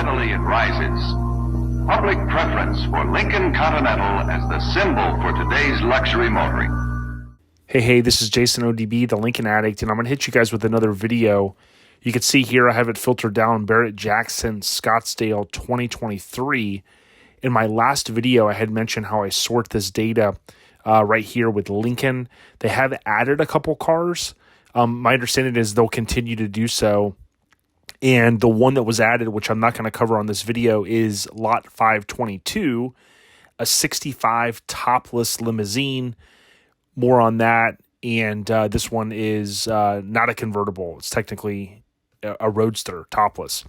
steadily it rises. Public preference for Lincoln Continental as the symbol for today's luxury motoring. Hey, this is Jason ODB, the Lincoln Addict, and I'm going to hit you guys with another video. You can see here I have it filtered down, Barrett-Jackson, Scottsdale 2023. In my last video, I had mentioned how I sort this data right here with Lincoln. They have added a couple cars. My understanding is they'll continue to do so. And the one that was added, which I'm not going to cover on this video, is Lot 522, a 65 topless limousine. More on that. And this one is not a convertible. It's technically a roadster, topless.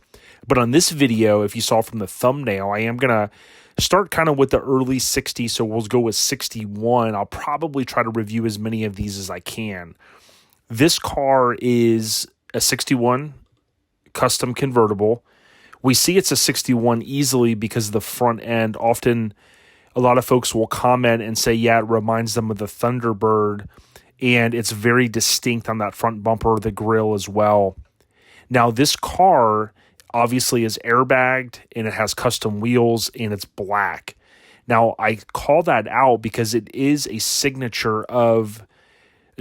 But on this video, if you saw from the thumbnail, I am going to start kind of with the early 60s. So we'll go with 61. I'll probably try to review as many of these as I can. This car is a 61 custom convertible. We see it's a 61 easily because of the front end. Often a lot of folks will comment and say, yeah, it reminds them of the Thunderbird, and it's very distinct on that front bumper, the grille as well. Now, this car obviously is airbagged, and it has custom wheels, and it's black. Now, I call that out because it is a signature of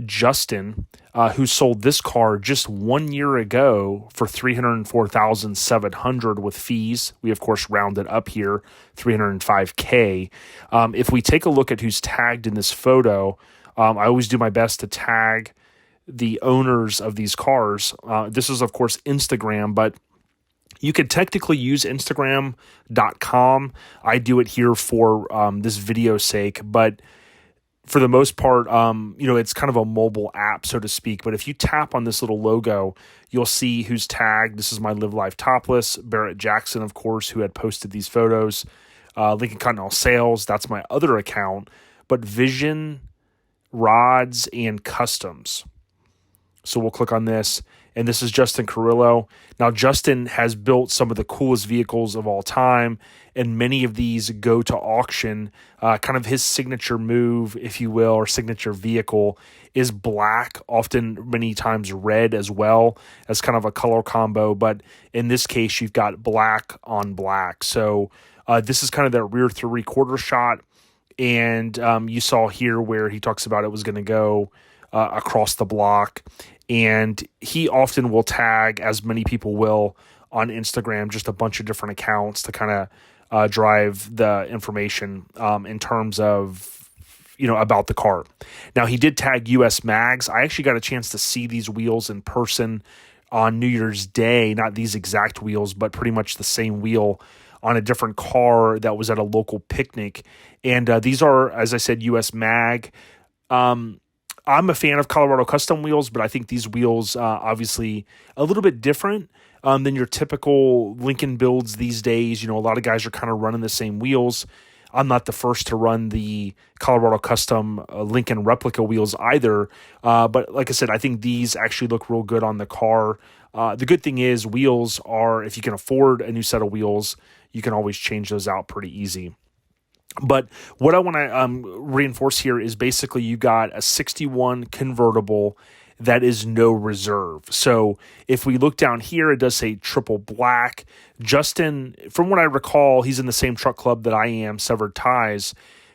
Justin, who sold this car just 1 year ago for $304,700 with fees. We, of course, rounded up here, $305K. If we take a look at who's tagged in this photo, I always do my best to tag the owners of these cars. This is, of course, Instagram, but you could technically use Instagram.com. I do it here for this video's sake, but for the most part, it's kind of a mobile app, so to speak. But if you tap on this little logo, you'll see who's tagged. This is my Live Life Topless. Barrett-Jackson, of course, who had posted these photos. Lincoln Continental Sales, that's my other account. But Vision, Rods, and Customs. So we'll click on this. And this is Justin Carrillo. Now, Justin has built some of the coolest vehicles of all time, and many of these go to auction. Kind of his signature move, if you will, or signature vehicle is black, often many times red as well, as kind of a color combo. But in this case, you've got black on black. So this is kind of that rear three-quarter shot. And you saw here where he talks about it was going to go across the block. And he often will tag, as many people will on Instagram, just a bunch of different accounts to kind of drive the information in terms of, about the car. Now, he did tag US Mags. I actually got a chance to see these wheels in person on New Year's Day. Not these exact wheels, but pretty much the same wheel on a different car that was at a local picnic. And these are, as I said, US Mag. I'm a fan of Colorado custom wheels, but I think these wheels obviously a little bit different than your typical Lincoln builds these days. A lot of guys are kind of running the same wheels. I'm not the first to run the Colorado custom Lincoln replica wheels either. But like I said, I think these actually look real good on the car. The good thing is wheels are, if you can afford a new set of wheels, you can always change those out pretty easy. But what I want to reinforce here is basically you got a 61 convertible that is no reserve. So if we look down here, it does say triple black. Justin, from what I recall, he's in the same truck club that I am, Severed Ties.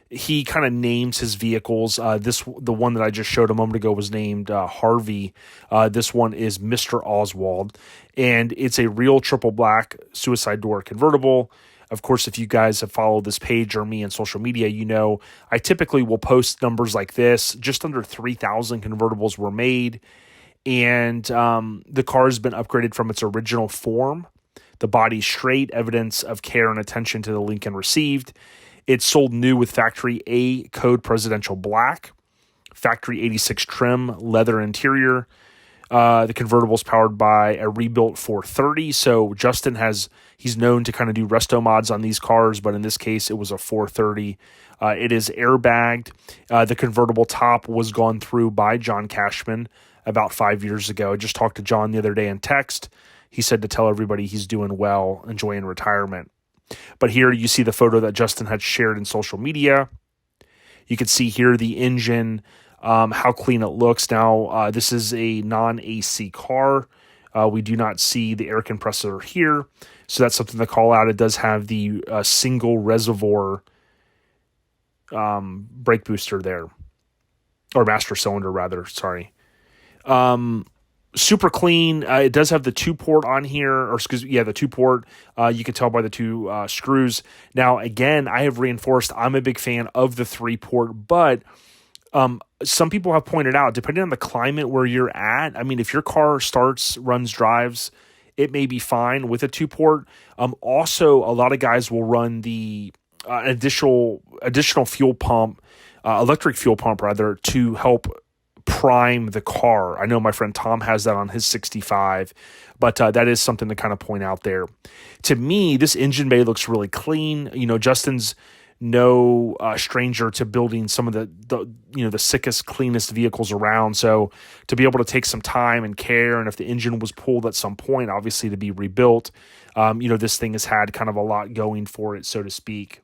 He kind of names his vehicles. The one that I just showed a moment ago was named Harvey. This one is Mr. Oswald. And it's a real triple black suicide door convertible. Of course, if you guys have followed this page or me on social media, I typically will post numbers like this. Just under 3,000 convertibles were made, and the car has been upgraded from its original form. The body's straight, evidence of care and attention to the Lincoln received. It's sold new with factory A code presidential black, factory 86 trim, leather interior. The convertible is powered by a rebuilt 430. So Justin he's known to kind of do resto mods on these cars, but in this case, it was a 430. It is airbagged. The convertible top was gone through by John Cashman about 5 years ago. I just talked to John the other day in text. He said to tell everybody he's doing well, enjoying retirement. But here you see the photo that Justin had shared in social media. You can see here the engine, how clean it looks. Now, this is a non-AC car. We do not see the air compressor here, so that's something to call out. It does have the single reservoir brake booster there, or master cylinder rather, sorry. Super clean. It does have the 2-port on here, or the 2-port. You can tell by the 2 screws. Now, again, I have reinforced I'm a big fan of the 3-port, but some people have pointed out, depending on the climate where you're at, I mean, if your car starts, runs, drives, it may be fine with a 2-port. Also, a lot of guys will run the additional fuel pump, electric fuel pump rather, to help prime the car. I know my friend Tom has that on his 65, but that is something to kind of point out there. To me, this engine bay looks really clean. Justin's no stranger to building some of the sickest, cleanest vehicles around. So to be able to take some time and care, and if the engine was pulled at some point, obviously to be rebuilt, this thing has had kind of a lot going for it, so to speak.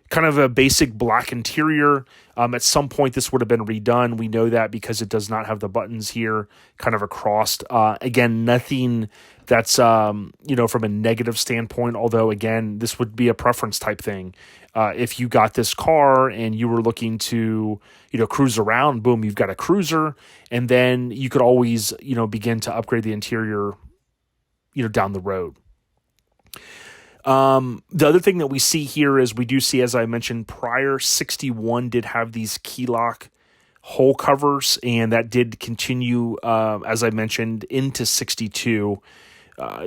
Kind of a basic black interior. At some point, this would have been redone. We know that because it does not have the buttons here kind of across. Again, nothing that's, from a negative standpoint, although, again, this would be a preference type thing. If you got this car and you were looking to, cruise around, boom, you've got a cruiser. And then you could always, begin to upgrade the interior, down the road. The other thing that we see here is we do see, as I mentioned prior, 61 did have these key lock hole covers, and that did continue, as I mentioned, into 62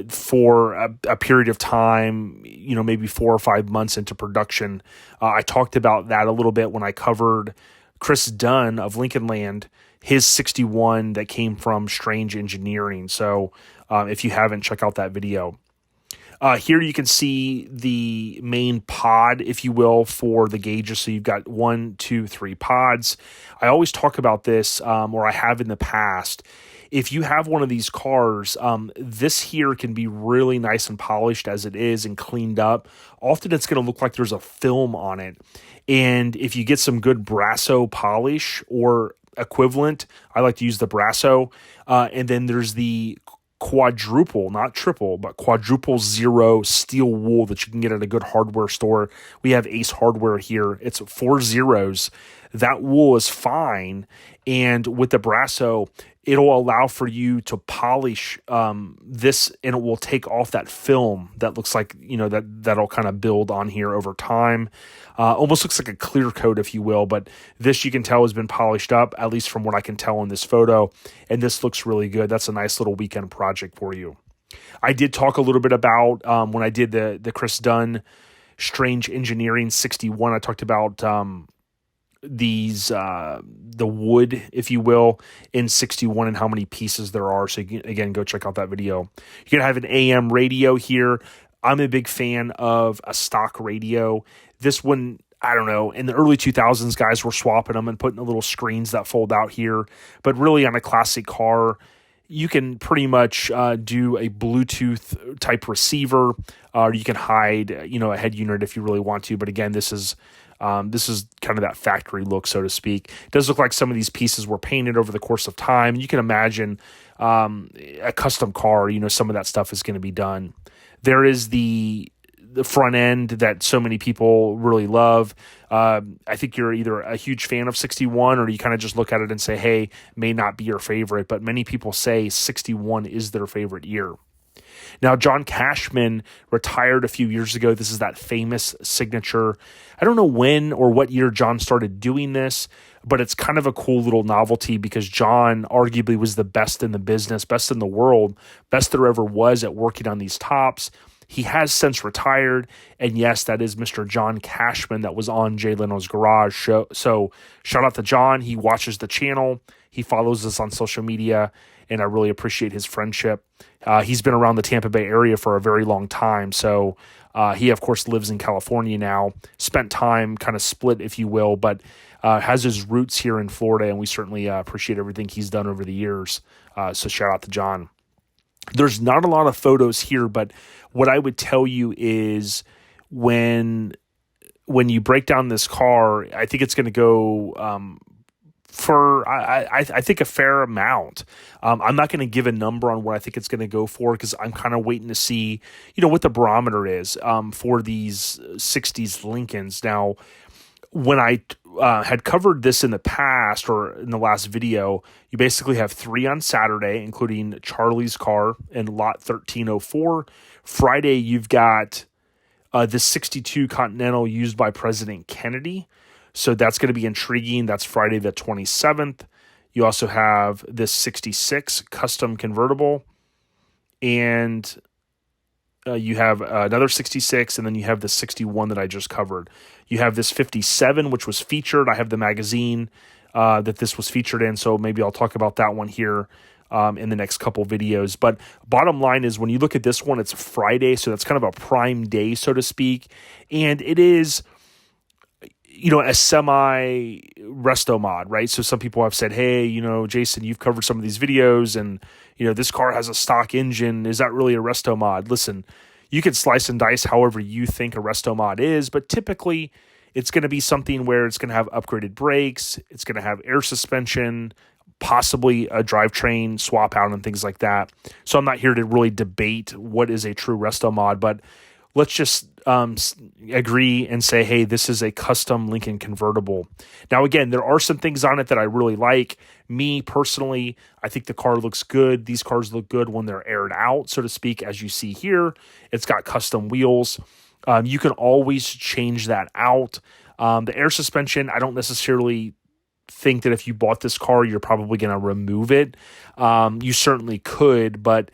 for a period of time, maybe 4 or 5 months into production. I talked about that a little bit when I covered Chris Dunn of Lincoln Land, his 61 that came from Strange Engineering. So if you haven't, check out that video. Here you can see the main pod, if you will, for the gauges. So you've got 1, 2, 3 pods. I always talk about this, or I have in the past. If you have one of these cars, this here can be really nice and polished as it is and cleaned up. Often it's going to look like there's a film on it. And if you get some good Brasso polish or equivalent, I like to use the Brasso. And then there's the quadruple, not triple, but quadruple zero steel wool that you can get at a good hardware store. We have Ace Hardware here. It's 4 zeros. That wool is fine. And with the Brasso, it'll allow for you to polish this, and it will take off that film that looks like, that'll kind of build on here over time. Almost looks like a clear coat, if you will, but this you can tell has been polished up, at least from what I can tell in this photo, and this looks really good. That's a nice little weekend project for you. I did talk a little bit about, when I did the Chris Dunn Strange Engineering 61, I talked about the wood, if you will, in 61 and how many pieces there are. So you can, again, go check out that video. You're going to have an AM radio here. I'm a big fan of a stock radio. This one, I don't know, in the early 2000s, guys were swapping them and putting the little screens that fold out here. But really on a classic car, you can pretty much do a Bluetooth type receiver, or you can hide, a head unit if you really want to. But again, this is kind of that factory look, so to speak. It does look like some of these pieces were painted over the course of time. You can imagine a custom car, some of that stuff is going to be done. There is the front end that so many people really love. I think you're either a huge fan of 61 or you kind of just look at it and say, hey, may not be your favorite, but many people say 61 is their favorite year. Now, John Cashman retired a few years ago. This is that famous signature. I don't know when or what year John started doing this, but it's kind of a cool little novelty because John arguably was the best in the business, best in the world, best there ever was at working on these tops. He has since retired, and yes, that is Mr. John Cashman that was on Jay Leno's Garage show. So shout out to John. He watches the channel. He follows us on social media, and I really appreciate his friendship. He's been around the Tampa Bay area for a very long time, so he, of course, lives in California now, spent time kind of split, if you will, but has his roots here in Florida, and we certainly appreciate everything he's done over the years. So shout out to John. There's not a lot of photos here, but what I would tell you is when you break down this car, I think it's going to go for I think a fair amount. I'm not going to give a number on what I think it's going to go for because I'm kind of waiting to see, what the barometer is for these 60s Lincolns. Now, when I had covered this in the past or in the last video, you basically have 3 on Saturday, including Charlie's car and lot 1304. Friday, you've got the 62 Continental used by President Kennedy. So that's going to be intriguing. That's Friday the 27th. You also have this 66 custom convertible, and you have another 66, and then you have the 61 that I just covered. You have this 57, which was featured. I have the magazine that this was featured in, so maybe I'll talk about that one here in the next couple videos. But bottom line is, when you look at this one, it's Friday, so that's kind of a prime day, so to speak, and it is a semi resto mod, right? So some people have said, hey, Jason, you've covered some of these videos and, this car has a stock engine. Is that really a resto mod? Listen, you can slice and dice however you think a resto mod is, but typically it's going to be something where it's going to have upgraded brakes. It's going to have air suspension, possibly a drivetrain swap out and things like that. So I'm not here to really debate what is a true resto mod, but let's just agree and say, hey, this is a custom Lincoln convertible. Now, again, there are some things on it that I really like. Me, personally, I think the car looks good. These cars look good when they're aired out, so to speak, as you see here. It's got custom wheels. You can always change that out. The air suspension, I don't necessarily think that if you bought this car, you're probably going to remove it. You certainly could, but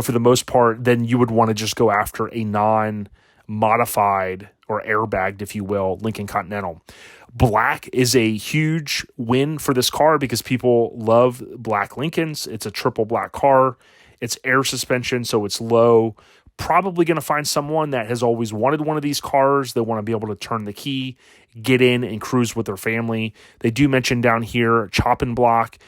for the most part, then you would want to just go after a non-modified or airbagged, if you will, Lincoln Continental. Black is a huge win for this car because people love black Lincolns. It's a triple black car. It's air suspension, so it's low. Probably going to find someone that has always wanted one of these cars. They want to be able to turn the key, get in, and cruise with their family. They do mention down here, chop and block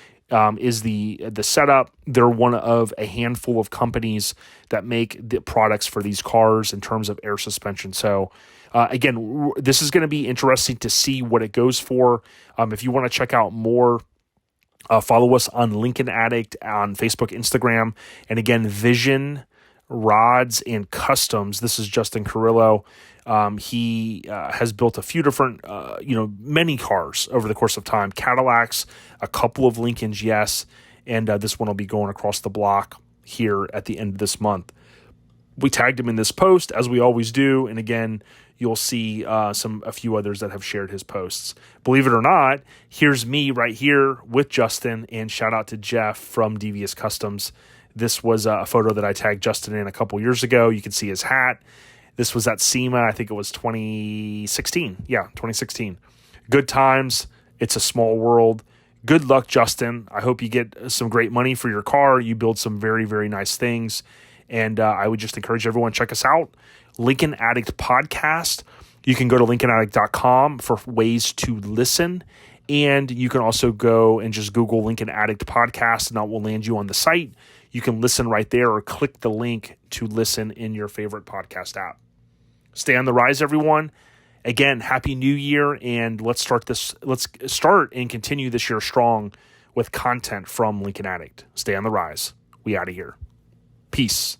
is the setup. They're one of a handful of companies that make the products for these cars in terms of air suspension. So again, this is going to be interesting to see what it goes for. If you want to check out more, follow us on Lincoln Addict on Facebook, Instagram, and again, Vision Rods and Customs. This is Justin Carrillo. He has built a few different, many cars over the course of time. Cadillacs, a couple of Lincolns, yes, and this one will be going across the block here at the end of this month. We tagged him in this post, as we always do, and again, you'll see a few others that have shared his posts. Believe it or not, here's me right here with Justin, and shout out to Jeff from Devious Customs. This was a photo that I tagged Justin in a couple years ago. You can see his hat. This was at SEMA. I think it was 2016. Yeah, 2016. Good times. It's a small world. Good luck, Justin. I hope you get some great money for your car. You build some very, very nice things. And I would just encourage everyone to check us out. Lincoln Addict Podcast. You can go to lincolnaddict.com for ways to listen. And you can also go and just Google Lincoln Addict Podcast, and that will land you on the site. You can listen right there or click the link to listen in your favorite podcast app. Stay on the rise, everyone. Again, Happy New Year, and let's start and continue this year strong with content from Lincoln Addict. Stay on the rise. We out of here. Peace.